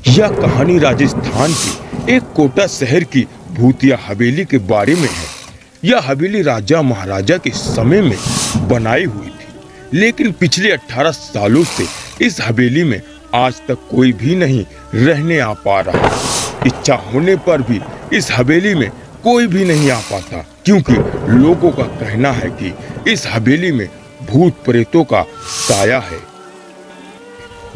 यह कहानी राजस्थान की एक कोटा शहर की भूतिया हवेली के बारे में है। यह हवेली राजा महाराजा के समय में बनाई हुई थी, लेकिन पिछले 18 सालों से इस हवेली में आज तक कोई भी नहीं रहने आ पा रहा। इच्छा होने पर भी इस हवेली में कोई भी नहीं आ पाता, क्योंकि लोगों का कहना है कि इस हवेली में भूत प्रेतों का साया है।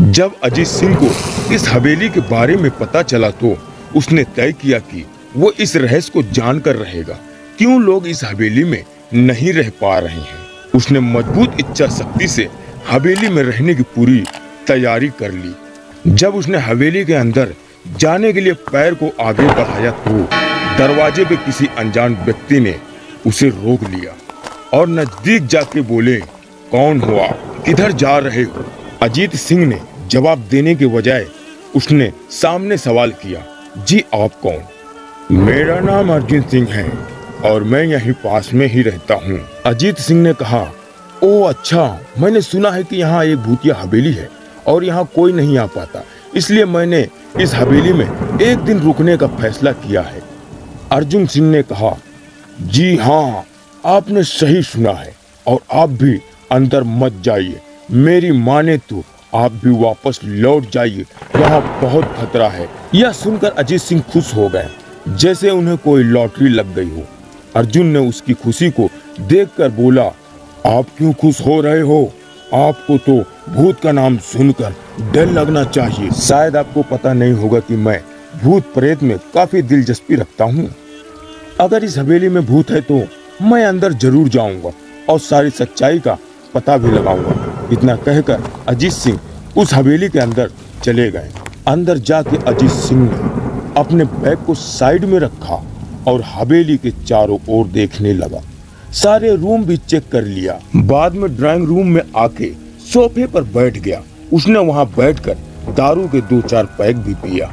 जब अजीत सिंह को इस हवेली के बारे में पता चला तो उसने तय किया कि वो इस रहस्य को जानकर रहेगा, क्यों लोग इस हवेली में नहीं रह पा रहे हैं। उसने मजबूत इच्छा शक्ति से हवेली में रहने की पूरी तैयारी कर ली। जब उसने हवेली के अंदर जाने के लिए पैर को आगे बढ़ाया तो दरवाजे पे किसी अनजान व्यक्ति ने उसे रोक लिया और नजदीक जाके बोले, कौन हो आप, किधर जा रहे हो? अजीत सिंह ने जवाब देने के बजाय उसने सामने सवाल किया, जी आप कौन? मेरा नाम अर्जुन सिंह है और मैं यहीं पास में ही रहता हूँ। अजीत सिंह ने कहा, ओ अच्छा, मैंने सुना है कि यहाँ एक भूतिया हवेली है और यहाँ कोई नहीं आ पाता, इसलिए मैंने इस हवेली में एक दिन रुकने का फैसला किया है। अर्जुन सिंह ने कहा, जी हाँ, आपने सही सुना है और आप भी अंदर मत जाइए। मेरी माने तो आप भी वापस लौट जाइए, यहाँ बहुत खतरा है। यह सुनकर अजीत सिंह खुश हो गए, जैसे उन्हें कोई लॉटरी लग गई हो। अर्जुन ने उसकी खुशी को देखकर बोला, आप क्यों खुश हो रहे हो? आपको तो भूत का नाम सुनकर डर लगना चाहिए। शायद आपको पता नहीं होगा कि मैं भूत प्रेत में काफी दिलचस्पी रखता हूँ। अगर इस हवेली में भूत है तो मैं अंदर जरूर जाऊंगा और सारी सच्चाई का पता भी लगाऊंगा। इतना कहकर अजीत सिंह उस हवेली के अंदर चले गए। अंदर जाके अजीत सिंह ने अपने बैग को साइड में रखा और हवेली के चारों ओर देखने लगा। सारे रूम भी चेक कर लिया। बाद में ड्राइंग रूम में आके सोफे पर बैठ गया। उसने वहां बैठकर दारू के 2-4 पैक भी पिया।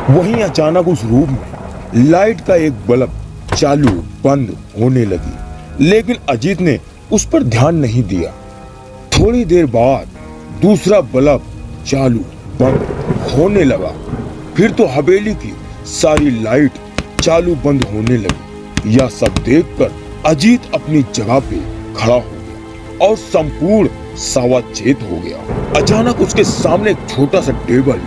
वहीं अचानक उस रूम में लाइट का एक बल्ब चालू बंद होने लगी, लेकिन अजीत ने उस पर ध्यान नहीं दिया। थोड़ी देर बाद दूसरा बल्ब चालू बंद होने लगा। फिर तो हवेली की सारी लाइट चालू बंद होने लगी। यह सब देखकर अजीत अपनी जगह पे खड़ा हो गया और संपूर्ण सावचेत हो गया। अचानक उसके सामने एक छोटा सा टेबल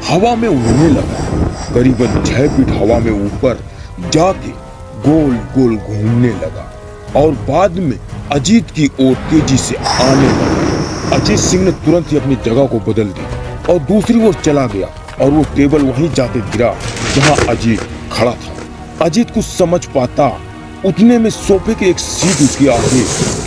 हवा में उड़ने लगा। करीबन 6 फीट हवा में ऊपर जाके गोल गोल घूमने लगा और बाद में अजीत की ओर तेजी से आने लगा। अजीत सिंह ने तुरंत ही अपनी जगह को बदल दी और दूसरी ओर चला गया और वो टेबल वहीं जाके गिरा जहां अजीत खड़ा था। अजीत कुछ समझ पाता उतने में सोफे की एक सीट उसके आगे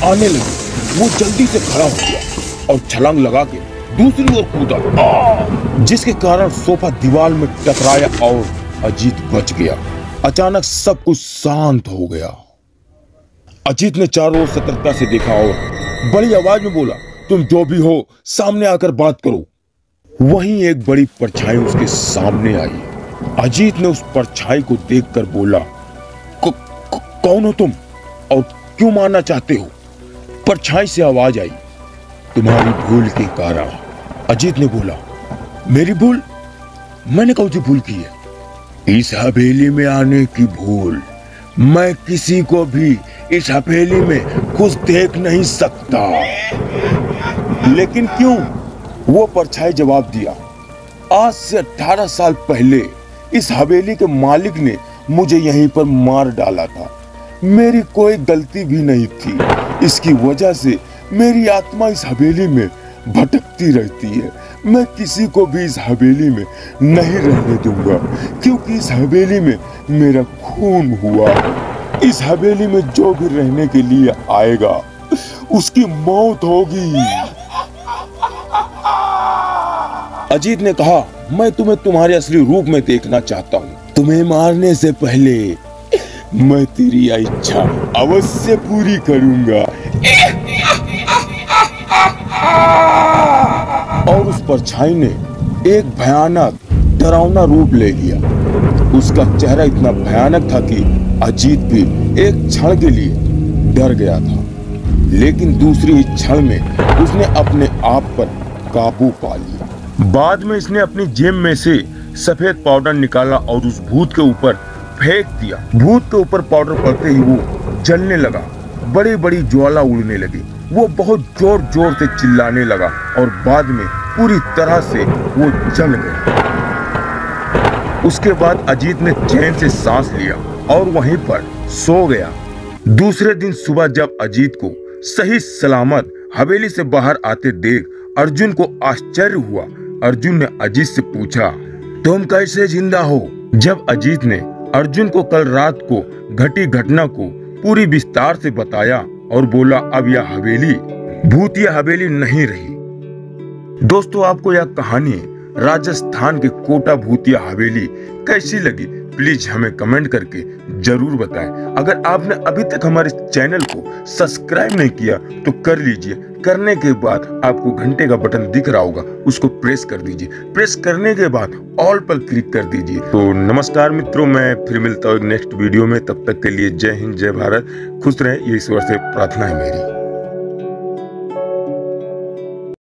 आने लगी। वो जल्दी से खड़ा हो गया और छलांग लगा के दूसरी ओर कूदा, जिसके कारण सोफा दीवार में टकराया और अजीत बच गया। अचानक सब कुछ शांत हो गया। अजीत ने चारों ओर सतर्कता से देखा और बड़ी आवाज में बोला, तुम जो भी हो सामने आकर बात करो। वहीं एक बड़ी परछाई उसके सामने आई। अजीत ने उस परछाई को देखकर बोला, कौन हो तुम और क्यों मारना चाहते हो? परछाई से आवाज आई, तुम्हारी भूल के कारण। अजीत ने बोला, मेरी भूल? मैंने कौन सी भूल की है? इस हवेली में आने की भूल। मैं किसी को भी इस हवेली में कुछ देख नहीं सकता। लेकिन क्यों? वो परछाई जवाब दिया, आज से 18 साल पहले इस हवेली के मालिक ने मुझे यहीं पर मार डाला था। मेरी कोई गलती भी नहीं थी। इसकी वजह से मेरी आत्मा इस हवेली में भटकती रहती है। मैं किसी को भी इस हवेली में नहीं रहने दूंगा, क्योंकि इस हवेली में मेरा खून हुआ। इस हवेली में जो भी रहने के लिए आएगा उसकी मौत होगी। अजीत ने कहा, मैं तुम्हें तुम्हारे असली रूप में देखना चाहता हूँ। तुम्हें मारने से पहले मैं तेरी इच्छा अवश्य पूरी करूंगा। और उस परछाई ने एक भयानक डरावना रूप ले लिया। उसका चेहरा इतना भयानक था कि अजीत भी एक क्षण के लिए डर गया था, लेकिन दूसरी क्षण में उसने अपने आप पर काबू पा लिया। बाद में इसने अपनी जेब में से सफेद पाउडर निकाला और उस भूत के ऊपर फेंक दिया। भूत के ऊपर पाउडर पड़ते ही वो जलने लगा, बड़ी बड़ी ज्वाला उड़ने लगी। वो बहुत जोर जोर से चिल्लाने लगा और बाद में पूरी तरह से वो जल गया। उसके बाद अजीत ने चैन से सांस लिया और वहीं पर सो गया। दूसरे दिन सुबह जब अजीत को सही सलामत हवेली से बाहर आते देख अर्जुन को आश्चर्य हुआ। अर्जुन ने अजीत से पूछा, तुम कैसे जिंदा हो? जब अजीत ने अर्जुन को कल रात को घटी घटना को पूरी विस्तार से बताया और बोला, अब यह हवेली भूतिया हवेली नहीं रही। दोस्तों, आपको यह कहानी राजस्थान के कोटा भूतिया हवेली कैसी लगी? प्लीज हमें कमेंट करके जरूर बताएं। अगर आपने अभी तक हमारे चैनल को सब्सक्राइब नहीं किया तो कर लीजिए। करने के बाद आपको घंटे का बटन दिख रहा होगा, उसको प्रेस कर दीजिए। प्रेस करने के बाद ऑल पर क्लिक कर दीजिए। तो नमस्कार मित्रों, मैं फिर मिलता हूँ नेक्स्ट वीडियो में। तब तक के लिए जय हिंद, जय भारत, खुश रहें, ये ईश्वर से प्रार्थना है मेरी।